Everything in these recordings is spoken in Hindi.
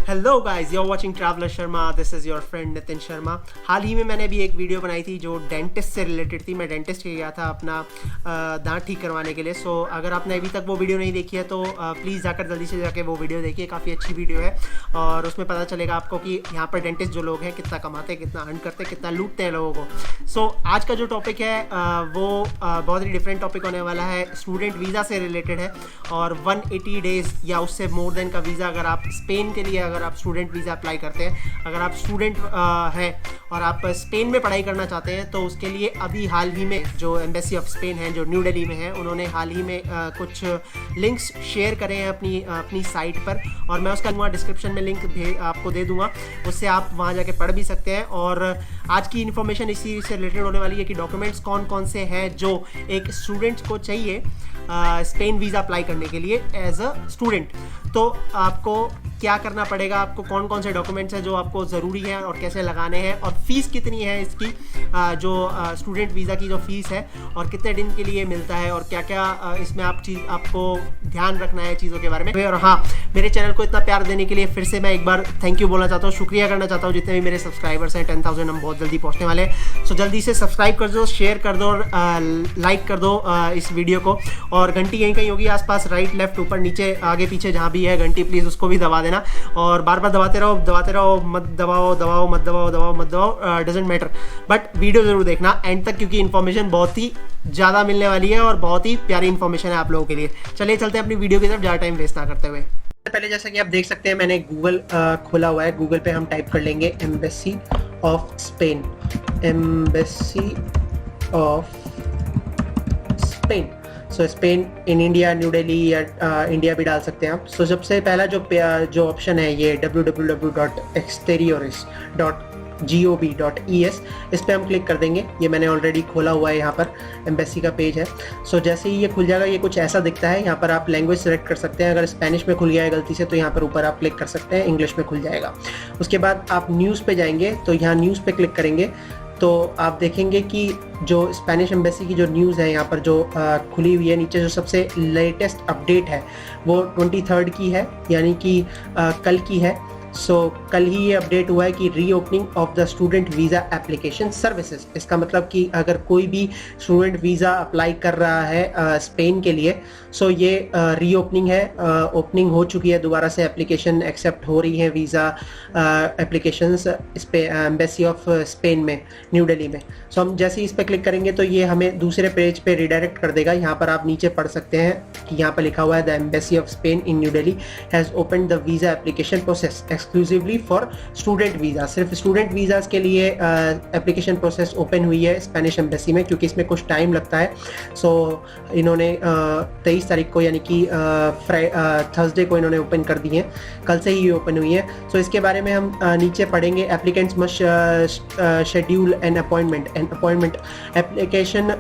Hello guys, you are watching traveller Sharma. This is your friend Nitin Sharma. हाल ही में मैंने भी एक वीडियो बनाई थी जो डेंटिस्ट से रिलेटेड थी। मैं डेंटिस्ट के गया था अपना दांत ठीक करवाने के लिए। सो अगर आपने अभी तक वो वीडियो नहीं देखी है तो प्लीज़ जाकर जल्दी से जाके वो वीडियो देखिए। काफ़ी अच्छी वीडियो है और उसमें पता चलेगा आपको कि यहाँ पर डेंटिस्ट जो लोग हैं कितना कमाते हैं, कितना अर्न करते हैं, कितना लूटते हैं लोगों को। सो आज का जो टॉपिक है वो बहुत ही डिफरेंट टॉपिक होने वाला है। स्टूडेंट वीज़ा से रिलेटेड है और 180 डेज़ या उससे मोर देन का वीज़ा अगर आप स्पेन के लिए अगर आप स्टूडेंट वीज़ा अप्लाई करते हैं, अगर आप स्टूडेंट हैं और आप स्पेन में पढ़ाई करना चाहते हैं तो उसके लिए अभी हाल ही में जो एम्बेसी ऑफ स्पेन है जो न्यू दिल्ली में है, उन्होंने हाल ही में कुछ लिंक्स शेयर करे हैं अपनी साइट पर और मैं उसका डिस्क्रिप्शन में लिंक आपको दे दूंगा। उससे आप वहाँ जाके पढ़ भी सकते हैं। और आज की इन्फॉर्मेशन इसी से रिलेटेड होने वाली है कि डॉक्यूमेंट्स कौन कौन से हैं जो एक स्टूडेंट को चाहिए स्पेन वीज़ा अप्लाई करने के लिए एज अ स्टूडेंट। तो आपको क्या करना पड़ेगा, आपको कौन कौन से डॉक्यूमेंट्स हैं जो आपको ज़रूरी हैं और कैसे लगाने हैं, और फ़ीस कितनी है इसकी, जो स्टूडेंट वीज़ा की जो फ़ीस है और कितने दिन के लिए मिलता है और क्या क्या इसमें आपको ध्यान रखना है चीज़ों के बारे में। और हाँ, मेरे चैनल को इतना प्यार देने के लिए फिर से मैं एक बार थैंक यू बोलना चाहता हूँ, शुक्रिया करना चाहता हूँ जितने भी मेरे सब्सक्राइबर्स हैं। 10,000 हम बहुत जल्दी पहुँचने वाले हैं। सो जल्दी से सब्सक्राइब कर दो, शेयर कर दो और लाइक कर दो इस वीडियो को। और घंटी यहीं कहीं होगी आसपास, राइट लेफ्ट ऊपर नीचे आगे पीछे जहाँ भी है घंटी, प्लीज़ उसको भी दबा देना और बार बार दबाते रहो, मत दबाओ, डजेंट मैटर, बट वीडियो जरूर देखना एंड तक क्योंकि इन्फॉर्मेशन बहुत ही ज़्यादा मिलने वाली है और बहुत ही प्यारी इन्फॉर्मेशन है आप लोगों के लिए। चलिए चलते हैं अपनी वीडियो की तरफ ज़्यादा टाइम वेस्ट ना करते हुए। पहले जैसा कि आप देख सकते हैं मैंने गूगल खोला हुआ है। गूगल पे हम टाइप कर लेंगे embassy of Spain, embassy of Spain. So Spain in India, new Delhi या इंडिया भी डाल सकते हैं आप। सो सबसे पहला जो ऑप्शन है ये www.exteriores.gov.es, इस पर हम क्लिक कर देंगे। ये मैंने ऑलरेडी खोला हुआ है, यहाँ पर एम्बेसी का पेज है। सो जैसे ही ये खुल जाएगा ये कुछ ऐसा दिखता है। यहाँ पर आप लैंग्वेज सेलेक्ट कर सकते हैं। अगर स्पेनिश में खुल गया है गलती से तो यहाँ पर ऊपर आप क्लिक कर सकते हैं, इंग्लिश में खुल जाएगा। उसके बाद आप न्यूज़ पे जाएंगे तो यहाँ न्यूज़ पे क्लिक करेंगे तो आप देखेंगे कि जो स्पेनिश एम्बेसी की जो न्यूज़ है यहाँ पर जो खुली हुई है, नीचे जो सबसे लेटेस्ट अपडेट है वो 23 की है, यानी कि कल की है। सो कल ही ये अपडेट हुआ है कि reopening of the student visa application services. इसका मतलब कि अगर कोई भी स्टूडेंट वीज़ा अप्लाई कर रहा है स्पेन के लिए, सो ये रीओपनिंग है, ओपनिंग हो चुकी है, दोबारा से एप्लीकेशन एक्सेप्ट हो रही है वीज़ा एप्लीकेशंस इस पे एम्बेसी ऑफ स्पेन में न्यू दिल्ली में। सो हम जैसे ही इस पर क्लिक करेंगे तो ये हमें दूसरे पेज पे रिडायरेक्ट कर देगा। यहाँ पर आप नीचे पढ़ सकते हैं कि यहाँ पर लिखा हुआ है the embassy of Spain in new Delhi has opened the visa application process exclusively for student visa. सिर्फ स्टूडेंट वीज़ाज के लिए एप्लीकेशन प्रोसेस ओपन हुई है स्पेनिश एम्बेसी में, क्योंकि इसमें कुछ टाइम लगता है। सो इन्होंने 23 तारीख को यानी कि थर्सडे को इन्होंने ओपन कर दी है, कल से ही ओपन हुई है। सो इसके बारे में हम नीचे पढ़ेंगे। Applicants must schedule an appointment application.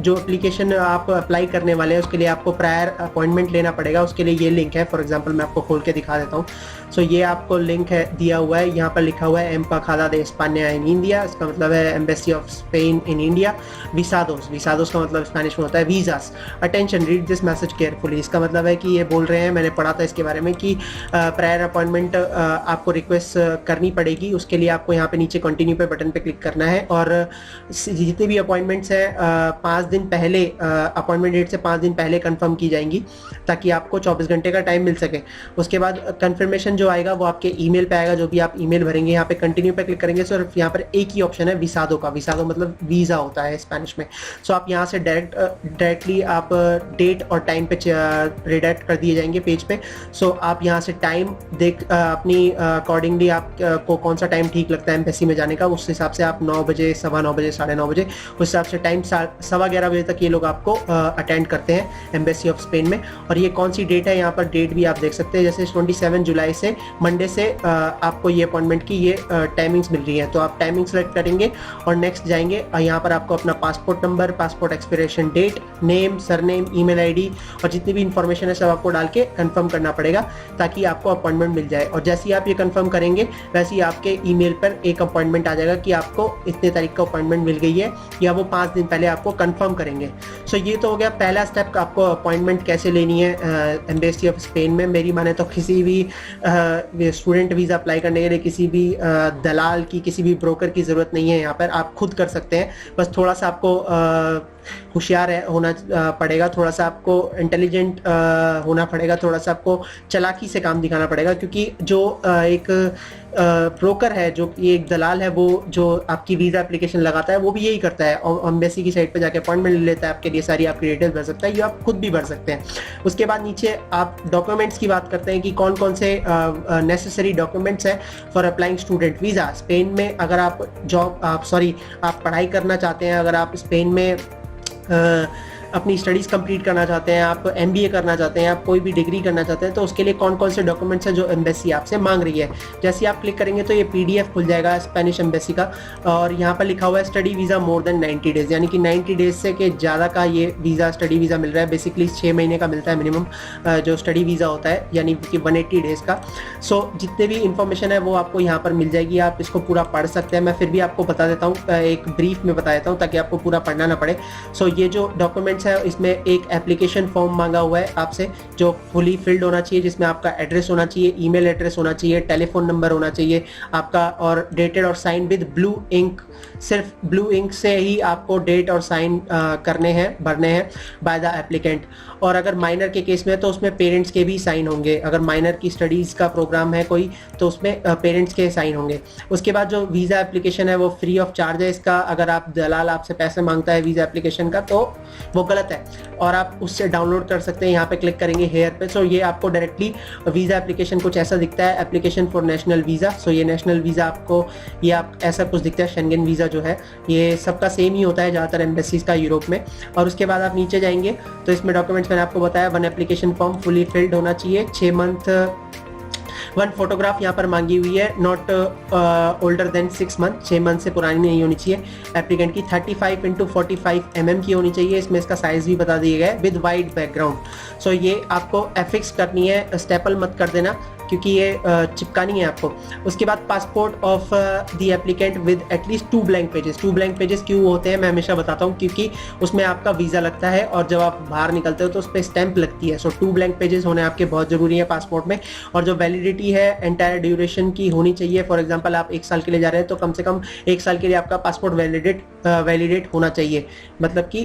जो एप्लीकेशन आप अप्लाई करने वाले हैं उसके लिए आपको प्रायर अपॉइंटमेंट लेना पड़ेगा। उसके लिए ये लिंक है, फॉर एग्जांपल मैं आपको खोल के दिखा देता हूँ। सो ये आपको लिंक है दिया हुआ है, यहाँ पर लिखा हुआ है एम्बाजादा de España इन इंडिया। इसका मतलब है embassy of Spain in India. विसादोस का मतलब स्पेनिश में होता है visas. Attention, read this message carefully. इसका मतलब है कि ये बोल रहे हैं, मैंने पढ़ा था इसके बारे में कि प्रायर अपॉइंटमेंट आपको रिक्वेस्ट करनी पड़ेगी। उसके लिए आपको यहाँ पे नीचे कंटिन्यू पे बटन पे क्लिक करना है और जितनी भी अपॉइंटमेंट्स हैं 5 दिन पहले, अपॉइंटमेंट डेट से 5 दिन पहले कंफर्म की जाएंगी ताकि आपको 24 घंटे का टाइम मिल सके। उसके बाद कंफर्मेशन जो आएगा वो आपके ईमेल पे आएगा, जो भी आप ईमेल भरेंगे। यहाँ पे कंटिन्यू पे क्लिक करेंगे। सो यहाँ पर एक ही ऑप्शन है विसादो का। विसादो मतलब वीज़ा होता है स्पेनिश में। सो आप यहाँ से डायरेक्टली आप डेट और टाइम पे रिडायरेक्ट कर दिए जाएंगे पेज पे। सो आप यहाँ से टाइम देख अपनी अकॉर्डिंगली आपको कौन सा टाइम ठीक लगता है एम्बेसी में जाने का, उस हिसाब से आप 9 बजे, 9:15 बजे, 9:30 बजे, उस हिसाब से टाइम 11:15 बजे तक ये लोग आपको अटेंड करते हैं एम्बेसी ऑफ स्पेन में। और ये कौन सी डेट है, यहाँ पर डेट भी आप देख सकते हैं। जैसे 27 जुलाई से मंडे से आपको ये अपॉइंटमेंट की ये टाइमिंग्स मिल रही है। तो आप टाइमिंग सेलेक्ट करेंगे और नेक्स्ट जाएंगे। यहाँ पर आपको अपना passport number, passport expiration date, name, surname, email ID और जितनी भी इंफॉर्मेशन है सब आपको डाल के कंफर्म करना पड़ेगा ताकि आपको अपॉइंटमेंट मिल जाए। और जैसे ही आप ये कंफर्म करेंगे वैसे ही आपके ईमेल पर एक अपॉइंटमेंट आ जाएगा कि आपको इतने तारीख का अपॉइंटमेंट मिल गई है, या वो 5 दिन पहले आपको कंफर्म करेंगे। सो ये तो हो गया पहला स्टेप, आपको अपॉइंटमेंट कैसे लेनी है एम्बेसी ऑफ स्पेन में। मेरी माने तो किसी भी स्टूडेंट वीज़ा अप्लाई करने के लिए किसी भी दलाल की, किसी भी ब्रोकर की ज़रूरत नहीं है। यहाँ पर आप खुद कर सकते हैं, बस थोड़ा सा आपको होशियार होना पड़ेगा, थोड़ा सा आपको इंटेलिजेंट होना पड़ेगा, थोड़ा सा आपको चालाकी से काम दिखाना पड़ेगा, क्योंकि जो एक ब्रोकर है, जो कि एक दलाल है, वो जो आपकी वीज़ा एप्लीकेशन लगाता है वो भी यही करता है, और एम्बेसी की साइट पर जाके अपॉइंटमेंट ले लेता है, आपके लिए सारी आपकी डिटेल्स भर सकता है, ये आप खुद भी भर सकते हैं। उसके बाद नीचे आप डॉक्यूमेंट्स की बात करते हैं कि कौन कौन से नेसेसरी डॉक्यूमेंट्स हैं for applying student visa. Spain में अगर आप आप पढ़ाई करना चाहते हैं, अगर आप स्पेन में अपनी स्टडीज़ कंप्लीट करना चाहते हैं, आप एमबीए करना चाहते हैं, आप कोई भी डिग्री करना चाहते हैं, तो उसके लिए कौन कौन से डॉक्यूमेंट्स हैं जो एम्बेसी आपसे मांग रही है। जैसे ही आप क्लिक करेंगे तो ये पीडीएफ खुल जाएगा स्पेनिश एम्बेसी का, और यहाँ पर लिखा हुआ है study visa more than 90 days, यानी कि 90 डेज से के ज़्यादा का ये वीज़ा, स्टडी वीज़ा मिल रहा है। बेसिकली 6 महीने का मिलता है मिनिमम जो स्टडी वीज़ा होता है, यानी कि 180 डेज़ का। सो जितने भी इंफॉर्मेशन है वो आपको यहाँ पर मिल जाएगी, आप इसको पूरा पढ़ सकते हैं। मैं फिर भी आपको बता देता हूँ, एक ब्रीफ में बता देता हूँ ताकि आपको पूरा पढ़ना ना पड़े। सो ये जो डॉक्यूमेंट्स है, इसमें एक एप्लीकेशन फॉर्म मांगा हुआ है आपसे, जो फुली फिल्ड होना चाहिए, जिसमें आपका एड्रेस होना चाहिए, ईमेल एड्रेस होना चाहिए, टेलीफोन नंबर होना चाहिए आपका, और डेटेड और साइन विद ब्लू इंक। सिर्फ ब्लू इंक से ही आपको डेट और साइन करने हैं, भरने हैं बाय द एप्लीकेंट। और अगर माइनर के केस में तो उसमें पेरेंट्स के भी साइन होंगे। अगर माइनर की स्टडीज़ का प्रोग्राम है कोई, तो उसमें पेरेंट्स के साइन होंगे। उसके बाद जो वीज़ा एप्लीकेशन है वो फ्री ऑफ चार्ज है। इसका अगर आप दलाल आपसे पैसे मांगता है वीज़ा एप्लीकेशन का, तो वो गलत है, और आप उससे डाउनलोड कर सकते हैं। यहाँ पे क्लिक करेंगे हेयर पे, सो ये आपको डायरेक्टली वीज़ा एप्लीकेशन कुछ ऐसा दिखता है, एप्लीकेशन फॉर नेशनल वीज़ा। सो ये नेशनल वीज़ा आपको, ये आप ऐसा कुछ दिखता है। शेंगन वीज़ा जो है ये सबका सेम ही होता है ज़्यादातर एम्बेसीज का यूरोप में। और उसके बाद आप नीचे जाएंगे तो इसमें डॉक्यूमेंट्स मैंने आपको बताया, 1 एप्लीकेशन फॉर्म फुली फिल्ड होना चाहिए, 6 मंथ, 1 फोटोग्राफ यहाँ पर मांगी हुई है, not older than 6 month, 6 month से पुरानी नहीं होनी चाहिए। एप्लीकेंट की 35x45 mm की होनी चाहिए। इसमें इसका साइज भी बता दिया गया है, विद वाइड बैकग्राउंड। सो ये आपको एफिक्स करनी है, स्टेपल मत कर देना, क्योंकि ये चिपकानी है आपको। उसके बाद passport of the applicant with at least 2 blank pages. 2 blank pages क्यों होते हैं मैं हमेशा बताता हूँ, क्योंकि उसमें आपका वीज़ा लगता है, और जब आप बाहर निकलते हो तो उस पर स्टैंप लगती है। सो 2 ब्लैंक पेजेस होने आपके बहुत ज़रूरी है पासपोर्ट में। और जो वैलिडिटी है एंटायर ड्यूरेशन की होनी चाहिए। फॉर एग्जांपल आप 1 साल के लिए जा रहे हैं तो कम से कम 1 साल के लिए आपका पासपोर्ट वैलिडेट होना चाहिए, मतलब कि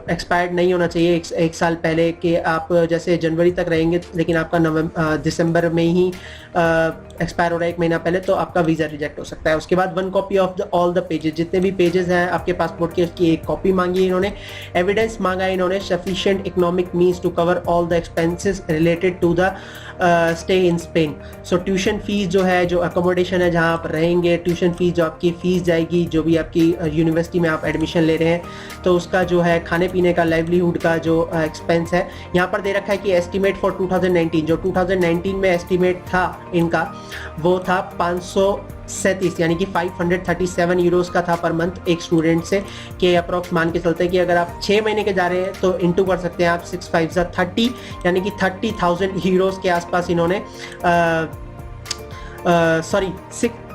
एक्सपायर्ड नहीं होना चाहिए 1 साल पहले के। आप जैसे जनवरी तक रहेंगे लेकिन आपका दिसंबर में ही एक्सपायर हो रहा है 1 महीना पहले, तो आपका वीज़ा रिजेक्ट हो सकता है। उसके बाद 1 copy of all the pages, जितने भी पेजेस हैं आपके पासपोर्ट के, उसकी 1 कॉपी मांगी है इन्होंने। एविडेंस मांगा है इन्होंने, sufficient economic means to cover all the expenses related to the stay in Spain. So tuition fees जो है, जो अकोमोडेशन है जहाँ आप रहेंगे, ट्यूशन फीस जो आपकी फीस जाएगी, जो भी आपकी यूनिवर्सिटी में आप एडमिशन ले रहे हैं, तो उसका जो है खाने पीने का, लाइवलीहुड का जो एक्सपेंस है, यहाँ पर दे रखा है कि एस्टिमेट फॉर 2019, जो 2019 में एस्टिमेट था इनका, वो था 537, यानी कि 537 यूरोस का था पर मंथ एक स्टूडेंट से, के अप्रॉक्स मान के चलते हैं कि अगर आप 6 महीने के जा रहे हैं तो इंटू कर सकते हैं आप 6 5 30, यानी कि 30,000 यूरोस के आसपास इन्होंने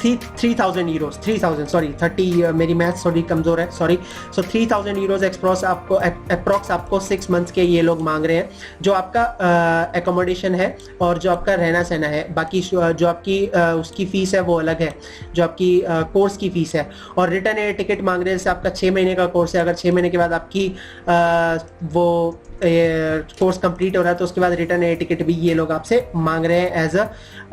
3,000 यूरोस, 3,000 सॉरी 30, मेरी मैथ थोड़ी कमज़ोर है, सॉरी। सो 3,000 यूरोस अप्रॉक्स आपको 6 मंथ्स के ये लोग मांग रहे हैं, जो आपका एकोमोडेशन है और जो आपका रहना सहना है। बाकी जो आपकी उसकी फ़ीस है वो अलग है, जो आपकी कोर्स की फ़ीस है। और रिटर्न एयर टिकट मांग रहे हैं, जैसे आपका 6 महीने का कोर्स है, अगर 6 महीने के बाद आपकी वो कोर्स कंप्लीट हो रहा है तो उसके बाद रिटर्न एयर टिकट भी ये लोग आपसे मांग रहे हैं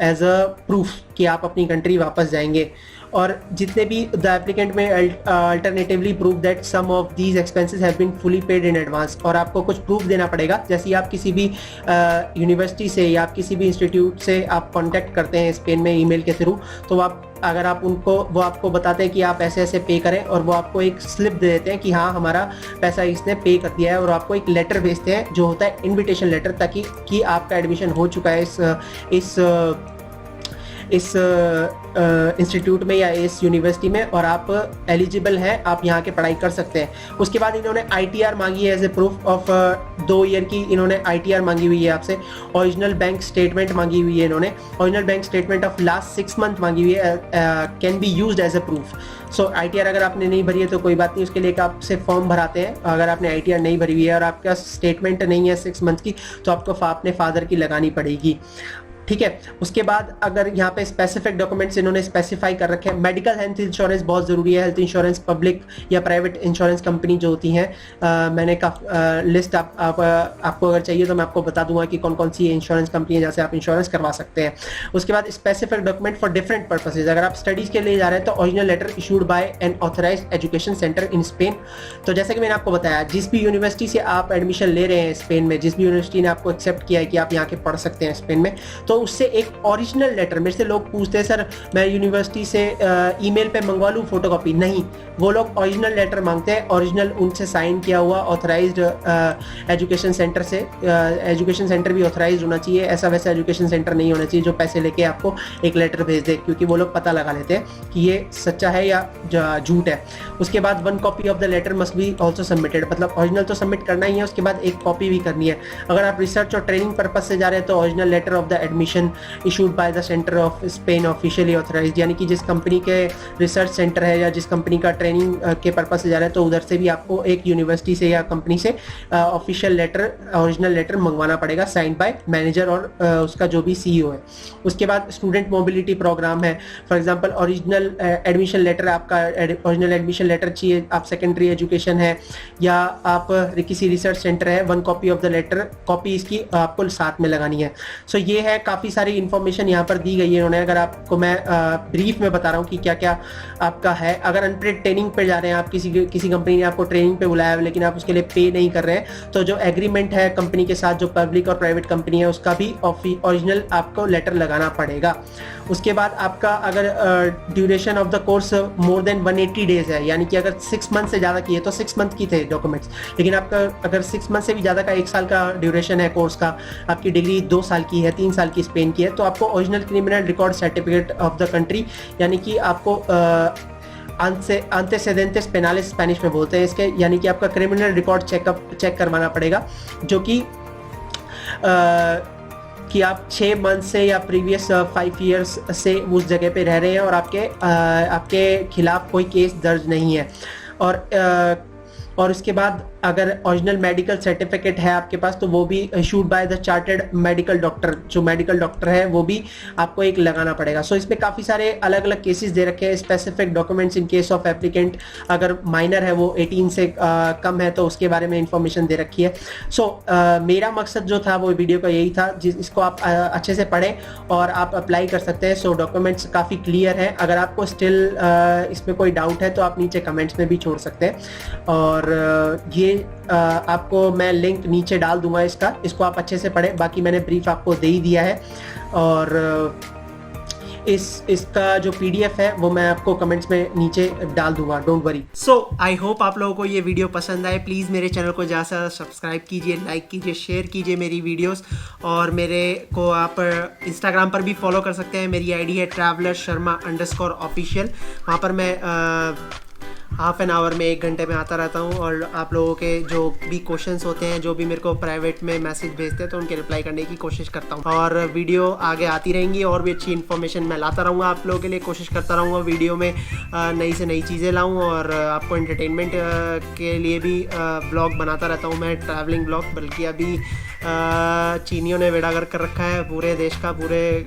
एज अ प्रूफ कि आप अपनी कंट्री वापस जाएंगे। और जितने भी the applicant may alternatively prove that some of these expenses have been fully paid in advance, और आपको कुछ प्रूफ देना पड़ेगा। जैसे आप किसी भी यूनिवर्सिटी से या आप किसी भी इंस्टीट्यूट से आप कांटेक्ट करते हैं स्पेन में ईमेल के थ्रू, तो अगर आप वो आपको बताते हैं कि आप ऐसे ऐसे पे करें, और वो आपको एक स्लिप दे देते हैं कि हाँ हमारा पैसा इसने पे कर दिया है, और आपको एक लेटर भेजते हैं जो होता है इनविटेशन लेटर, ताकि कि आपका एडमिशन हो चुका है इस इंस्टीट्यूट में या इस यूनिवर्सिटी में, और आप एलिजिबल हैं, आप यहाँ के पढ़ाई कर सकते हैं। उसके बाद इन्होंने ITR मांगी है as a proof of 2 year की, इन्होंने ITR मांगी हुई है आपसे। ओरिजिनल बैंक स्टेटमेंट मांगी हुई है इन्होंने, original bank statement of last 6 month मांगी हुई है, can be used as a proof. So ITR अगर आपने नहीं भरी है तो कोई बात नहीं, उसके लिए एक आपसे फॉर्म भराते हैं। अगर आपने ITR नहीं भरी हुई है और आपका स्टेटमेंट नहीं है 6 मंथ की, तो आपको अपने फादर की लगानी पड़ेगी, ठीक है। उसके बाद अगर यहाँ पे स्पेसिफिक डॉक्यूमेंट्स इन्होंने स्पेसिफाई कर रखे हैं, मेडिकल हेल्थ इंश्योरेंस बहुत ज़रूरी है। हेल्थ इंश्योरेंस पब्लिक या प्राइवेट इंश्योरेंस कंपनी जो होती हैं, मैंने लिस्ट आपको अगर चाहिए तो मैं आपको बता दूंगा कि कौन कौन सी इंश्योरेंस कंपनी है जैसे आप इंश्योरेंस करवा सकते हैं। उसके बाद specific document for different purposes, अगर आप स्टडीज़ के लिए जा रहे हैं तो original letter issued by an authorised education centre in Spain. तो जैसे कि मैंने आपको बताया, जिस भी यूनिवर्सिटी से आप एडमिशन ले रहे हैं स्पेन में, जिस भी यूनिवर्सिटी ने आपको एक्सेप्ट किया है कि आप यहाँ के पढ़ सकते हैं स्पेन में, तो उससे एक ओरिजिनल लेटर, मेरे से लोग पूछते हैं सर मैं यूनिवर्सिटी से ईमेल पे मंगवा लूँ फोटोकॉपी, नहीं, वो लोग ओरिजिनल लेटर मांगते हैं, ओरिजिनल उनसे साइन किया हुआ ऑथराइज्ड एजुकेशन सेंटर से। एजुकेशन सेंटर भी ऑथराइज्ड होना चाहिए, ऐसा वैसा एजुकेशन सेंटर नहीं होना चाहिए जो पैसे लेके आपको एक लेटर भेज दे, क्योंकि वो लोग पता लगा लेते हैं कि ये सच्चा है या झूठ है। उसके बाद 1 copy of the letter must be also submitted, मतलब ओरिजिनल तो सबमिट करना ही है, उसके बाद एक कॉपी भी करनी है। अगर आप रिसर्च और ट्रेनिंग पर्पज से जा रहे हैं तो original letter of the admission issued by the centre of Spain officially authorised, यानी कि जिस कंपनी के रिसर्च सेंटर है या जिस कंपनी का ट्रेनिंग के पर्पज से जा रहे हैं तो उधर से भी आपको एक यूनिवर्सिटी से या कंपनी से ऑफिशियल लेटर, ओरिजिनल लेटर मंगवाना पड़ेगा, साइन बाय मैनेजर और उसका जो भी CEO है। उसके बाद स्टूडेंट मोबिलिटी प्रोग्राम है, for example original admission letter, आपका ओरिजिनल एडमिशन लेटर चाहिए, आप सेकेंडरी एजुकेशन है या आप किसी रिसर्च सेंटर है, 1 copy of the letter, copy इसकी आपको साथ में लगानी है। सो ये है, काफ़ी सारी इंफॉर्मेशन यहाँ पर दी गई है इन्होंने। अगर आपको मैं ब्रीफ में बता रहा हूँ कि क्या क्या आपका है। अगर अनपेड ट्रेनिंग पे जा रहे हैं आप, किसी कंपनी ने आपको ट्रेनिंग पे बुलाया है लेकिन आप उसके लिए पे नहीं कर रहे हैं, तो जो एग्रीमेंट है कंपनी के साथ, जो पब्लिक और प्राइवेट कंपनी है, उसका भी ओरिजिनल आपको लेटर लगाना पड़ेगा। उसके बाद आपका अगर duration of the course more than 180 days है, यानी कि अगर 6 मंथ से ज़्यादा की है तो 6 मंथ की थे डॉक्यूमेंट्स, लेकिन आपका अगर 6 मंथ से भी ज़्यादा का 1 साल का ड्यूरेशन है कोर्स का, आपकी डिग्री 2 साल की है, 3 साल की स्पेन की है, तो आपको original criminal record certificate of the country, यानी कि आपको antecedentes penales स्पेनिश में बोलते हैं इसके, यानी कि आपका क्रिमिनल रिकॉर्ड चेक करवाना पड़ेगा, जो कि आप 6 मंथ से या प्रीवियस 5 ईयर्स से उस जगह पे रह रहे हैं और आपके खिलाफ कोई केस दर्ज नहीं है। और उसके बाद अगर ओरिजिनल मेडिकल सर्टिफिकेट है आपके पास तो वो भी issued by the chartered medical doctor, जो मेडिकल डॉक्टर है वो भी आपको एक लगाना पड़ेगा। सो इसमें काफ़ी सारे अलग अलग केसेस दे रखे हैं। Specific documents in case of applicant, अगर माइनर है वो 18 से कम है तो उसके बारे में इंफॉर्मेशन दे रखी है। सो मेरा मकसद जो था वो वीडियो का यही था, इसको आप अच्छे से पढ़ें और आप अप्लाई कर सकते हैं। सो डॉक्यूमेंट्स काफ़ी क्लियर है। अगर आपको स्टिल इसमें कोई डाउट है तो आप नीचे कमेंट्स में भी छोड़ सकते हैं, और ये आपको मैं लिंक नीचे डाल दूंगा इसको आप अच्छे से पढ़ें। बाकी मैंने ब्रीफ आपको दे ही दिया है, और इसका जो PDF है वो मैं आपको कमेंट्स में नीचे डाल दूंगा, don't worry. So I hope आप लोगों को ये वीडियो पसंद आए। प्लीज़ मेरे चैनल को ज़्यादा से ज़्यादा सब्सक्राइब कीजिए, लाइक कीजिए, शेयर कीजिए मेरी वीडियोस, और मेरे को आप इंस्टाग्राम पर भी फॉलो कर सकते हैं। मेरी ID है traveler_sharma_official। वहाँ पर मैं हाफ एन आवर में 1 घंटे में आता रहता हूँ, और आप लोगों के जो भी क्वेश्चंस होते हैं, जो भी मेरे को प्राइवेट में मैसेज भेजते हैं, तो उनके रिप्लाई करने की कोशिश करता हूँ। और वीडियो आगे आती रहेंगी, और भी अच्छी इन्फॉर्मेशन मैं लाता रहूँगा आप लोगों के लिए। कोशिश करता रहूँगा वीडियो में नई से नई चीज़ें लाऊँ, और आपको एंटरटेनमेंट के लिए भी ब्लॉग बनाता रहता हूँ मैं, ट्रैवलिंग ब्लॉग। बल्कि अभी चीनियों ने बेड़ागर्क कर रखा है पूरे देश का, पूरे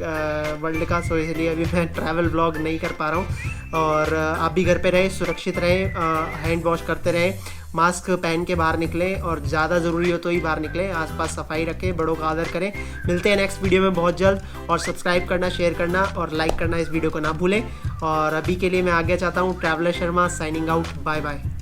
वर्ल्ड का, सो इसलिए अभी मैं ट्रैवल ब्लॉग नहीं कर पा रहा हूँ। और आप भी घर पे रहें, सुरक्षित रहें, हैंड वॉश करते रहें, मास्क पहन के बाहर निकलें, और ज़्यादा ज़रूरी हो तो ही बाहर निकलें। आसपास सफाई रखें, बड़ों का आदर करें। मिलते हैं नेक्स्ट वीडियो में बहुत जल्द, और सब्सक्राइब करना, शेयर करना और लाइक करना इस वीडियो को ना भूलें। और अभी के लिए मैं आगे चाहता हूँ। Traveller Sharma signing out, bye bye.